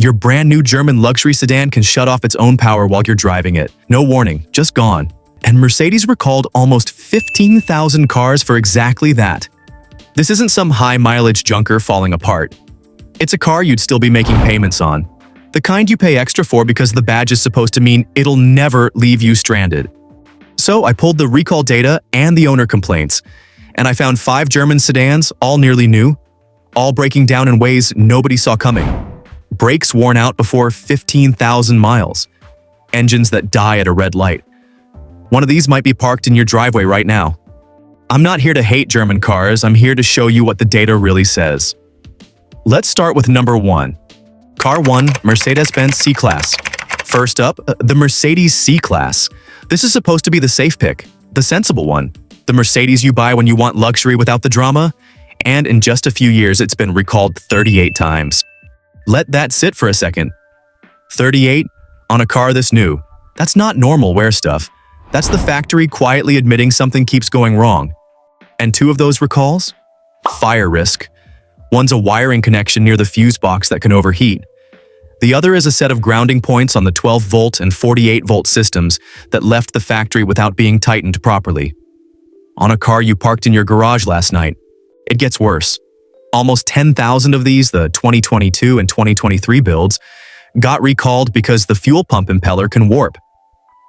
Your brand new German luxury sedan can shut off its own power while you're driving it. No warning, just gone. And Mercedes recalled almost 15,000 cars for exactly that. This isn't some high-mileage junker falling apart. It's a car you'd still be making payments on. The kind you pay extra for because the badge is supposed to mean it'll never leave you stranded. So I pulled the recall data and the owner complaints, and I found 5 German sedans, all nearly new, all breaking down in ways nobody saw coming. Brakes worn out before 15,000 miles. Engines that die at a red light. One of these might be parked in your driveway right now. I'm not here to hate German cars, I'm here to show you what the data really says. Let's start with number 1. Car 1, Mercedes-Benz C-Class. First up, the Mercedes C-Class. This is supposed to be the safe pick, the sensible one. The Mercedes you buy when you want luxury without the drama, and in just a few years it's been recalled 38 times. Let that sit for a second. 38 on a car this new. That's not normal wear stuff. That's the factory quietly admitting something keeps going wrong. And 2 of those recalls? Fire risk. One's a wiring connection near the fuse box that can overheat. The other is a set of grounding points on the 12-volt and 48-volt systems that left the factory without being tightened properly. On a car you parked in your garage last night. It gets worse. Almost 10,000 of these, the 2022 and 2023 builds, got recalled because the fuel pump impeller can warp.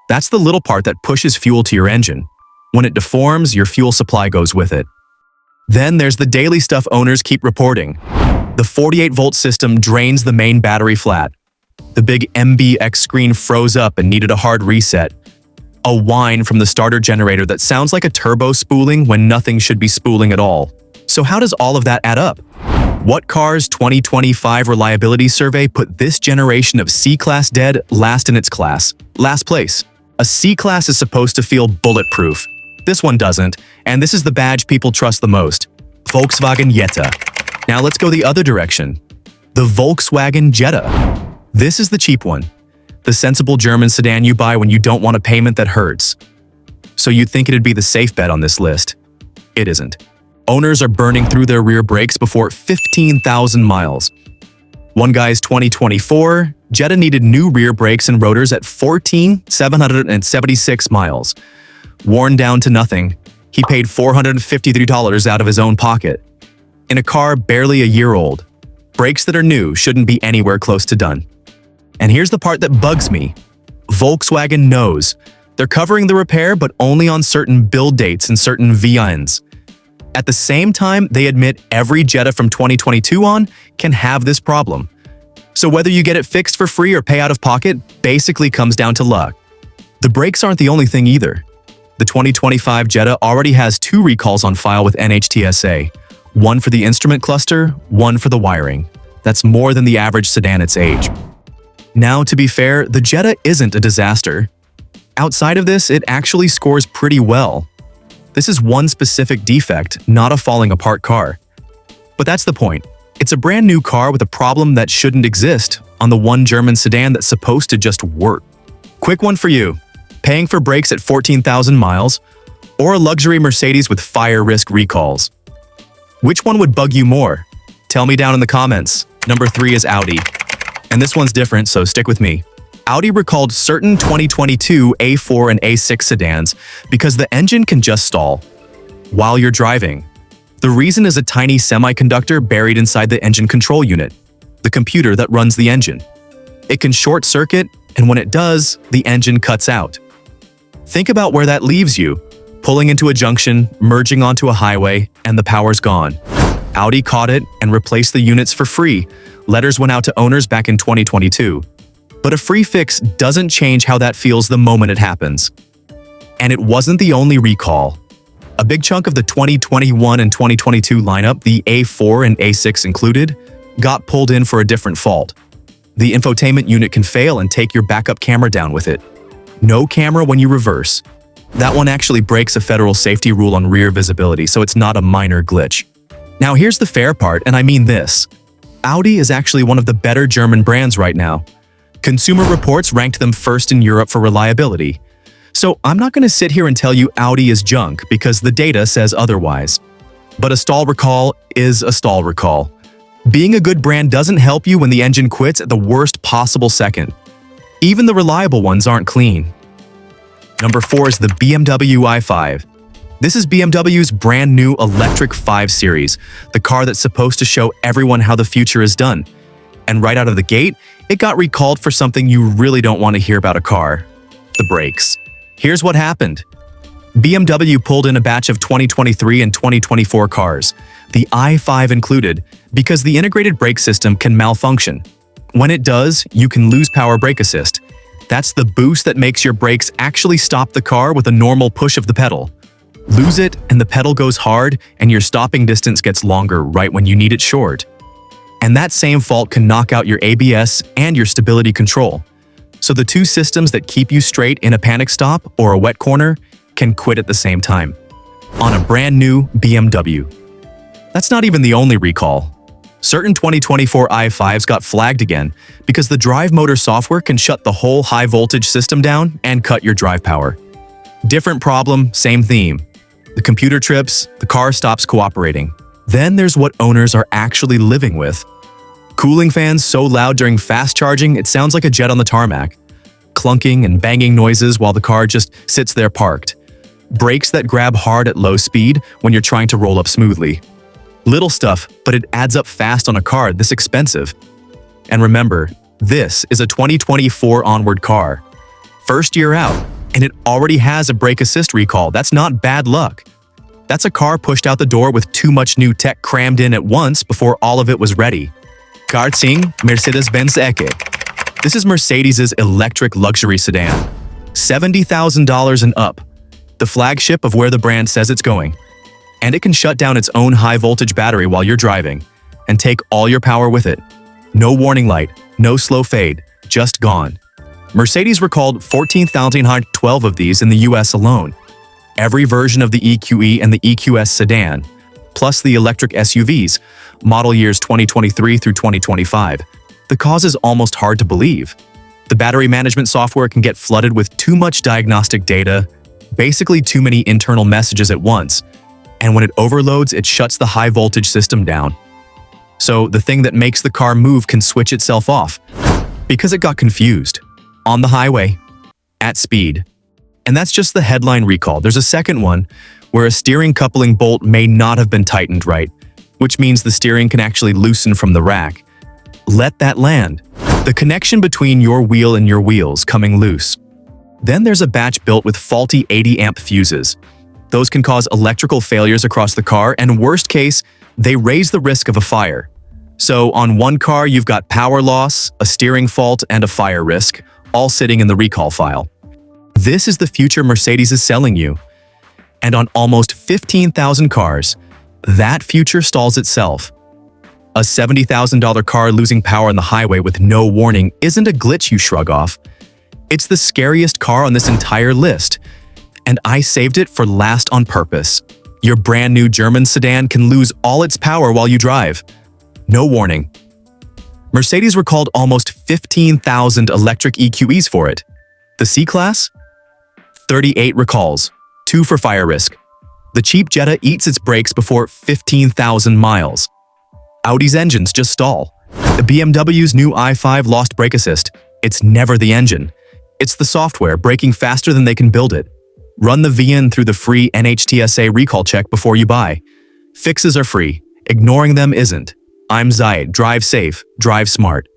That's the little part that pushes fuel to your engine. When it deforms, your fuel supply goes with it. Then there's the daily stuff owners keep reporting. The 48-volt system drains the main battery flat. The big MBX screen froze up and needed a hard reset. A whine from the starter generator that sounds like a turbo spooling when nothing should be spooling at all. So how does all of that add up? What Car's 2025 reliability survey put this generation of C-Class dead last in its class? Last place. A C-Class is supposed to feel bulletproof. This one doesn't, and this is the badge people trust the most. Volkswagen Jetta. Now let's go the other direction. The Volkswagen Jetta. This is the cheap one. The sensible German sedan you buy when you don't want a payment that hurts. So you'd think it'd be the safe bet on this list. It isn't. Owners are burning through their rear brakes before 15,000 miles. One guy's 2024 Jetta needed new rear brakes and rotors at 14,776 miles. Worn down to nothing, he paid $453 out of his own pocket. In a car barely a year old, brakes that are new shouldn't be anywhere close to done. And here's the part that bugs me. Volkswagen knows. They're covering the repair, but only on certain build dates and certain VINs. At the same time, they admit every Jetta from 2022 on can have this problem. So whether you get it fixed for free or pay out of pocket basically comes down to luck. The brakes aren't the only thing either. The 2025 Jetta already has 2 recalls on file with NHTSA. One for the instrument cluster, one for the wiring. That's more than the average sedan its age. Now, to be fair, the Jetta isn't a disaster. Outside of this, it actually scores pretty well. This is one specific defect, not a falling apart car. But that's the point. It's a brand new car with a problem that shouldn't exist on the one German sedan that's supposed to just work. Quick one for you. Paying for brakes at 14,000 miles, or a luxury Mercedes with fire risk recalls? Which one would bug you more? Tell me down in the comments. Number 3 is Audi. And this one's different, so stick with me. Audi recalled certain 2022 A4 and A6 sedans because the engine can just stall while you're driving. The reason is a tiny semiconductor buried inside the engine control unit, the computer that runs the engine. It can short circuit, and when it does, the engine cuts out. Think about where that leaves you. Pulling into a junction, merging onto a highway, and the power's gone. Audi caught it and replaced the units for free. Letters went out to owners back in 2022. But a free fix doesn't change how that feels the moment it happens. And it wasn't the only recall. A big chunk of the 2021 and 2022 lineup, the A4 and A6 included, got pulled in for a different fault. The infotainment unit can fail and take your backup camera down with it. No camera when you reverse. That one actually breaks a federal safety rule on rear visibility, so it's not a minor glitch. Now here's the fair part, and I mean this. Audi is actually one of the better German brands right now. Consumer Reports ranked them first in Europe for reliability. So I'm not going to sit here and tell you Audi is junk because the data says otherwise. But a stall recall is a stall recall. Being a good brand doesn't help you when the engine quits at the worst possible second. Even the reliable ones aren't clean. Number 4 is the BMW i5. This is BMW's brand new electric 5 Series, the car that's supposed to show everyone how the future is done. And right out of the gate, it got recalled for something you really don't want to hear about a car: the brakes. Here's what happened. BMW pulled in a batch of 2023 and 2024 cars, the i5 included, because the integrated brake system can malfunction. When it does, you can lose power brake assist. That's the boost that makes your brakes actually stop the car with a normal push of the pedal. Lose it, and the pedal goes hard, and your stopping distance gets longer right when you need it short. And that same fault can knock out your ABS and your stability control. So the two systems that keep you straight in a panic stop or a wet corner can quit at the same time. On a brand new BMW. That's not even the only recall. Certain 2024 i5s got flagged again because the drive motor software can shut the whole high-voltage system down and cut your drive power. Different problem, same theme. The computer trips, the car stops cooperating. Then there's what owners are actually living with. Cooling fans so loud during fast charging it sounds like a jet on the tarmac. Clunking and banging noises while the car just sits there parked. Brakes that grab hard at low speed when you're trying to roll up smoothly. Little stuff, but it adds up fast on a car this expensive. And remember, this is a 2024 onward car. First year out, and it already has a brake assist recall. That's not bad luck. That's a car pushed out the door with too much new tech crammed in at once before all of it was ready. Karting Mercedes-Benz Ecke. This is Mercedes' electric luxury sedan. $70,000 and up. The flagship of where the brand says it's going. And it can shut down its own high-voltage battery while you're driving and take all your power with it. No warning light, no slow fade, just gone. Mercedes recalled 14,112 of these in the US alone. Every version of the EQE and the EQS sedan, plus the electric SUVs, model years 2023 through 2025. The cause is almost hard to believe. The battery management software can get flooded with too much diagnostic data, basically too many internal messages at once, and when it overloads, it shuts the high-voltage system down. So the thing that makes the car move can switch itself off, because it got confused. On the highway, at speed. And that's just the headline recall. There's a second one, where a steering coupling bolt may not have been tightened right, which means the steering can actually loosen from the rack. Let that land. The connection between your wheel and your wheels coming loose. Then there's a batch built with faulty 80-amp fuses. Those can cause electrical failures across the car, and worst case, they raise the risk of a fire. So on one car, you've got power loss, a steering fault, and a fire risk, all sitting in the recall file. This is the future Mercedes is selling you. And on almost 15,000 cars, that future stalls itself. A $70,000 car losing power on the highway with no warning isn't a glitch you shrug off. It's the scariest car on this entire list. And I saved it for last on purpose. Your brand new German sedan can lose all its power while you drive. No warning. Mercedes recalled almost 15,000 electric EQEs for it. The C-Class? 38 recalls, 2 for fire risk. The cheap Jetta eats its brakes before 15,000 miles. Audi's engines just stall. The BMW's new i5 lost brake assist. It's never the engine. It's the software braking faster than they can build it. Run the VN through the free NHTSA recall check before you buy. Fixes are free. Ignoring them isn't. I'm Zaid. Drive safe. Drive smart.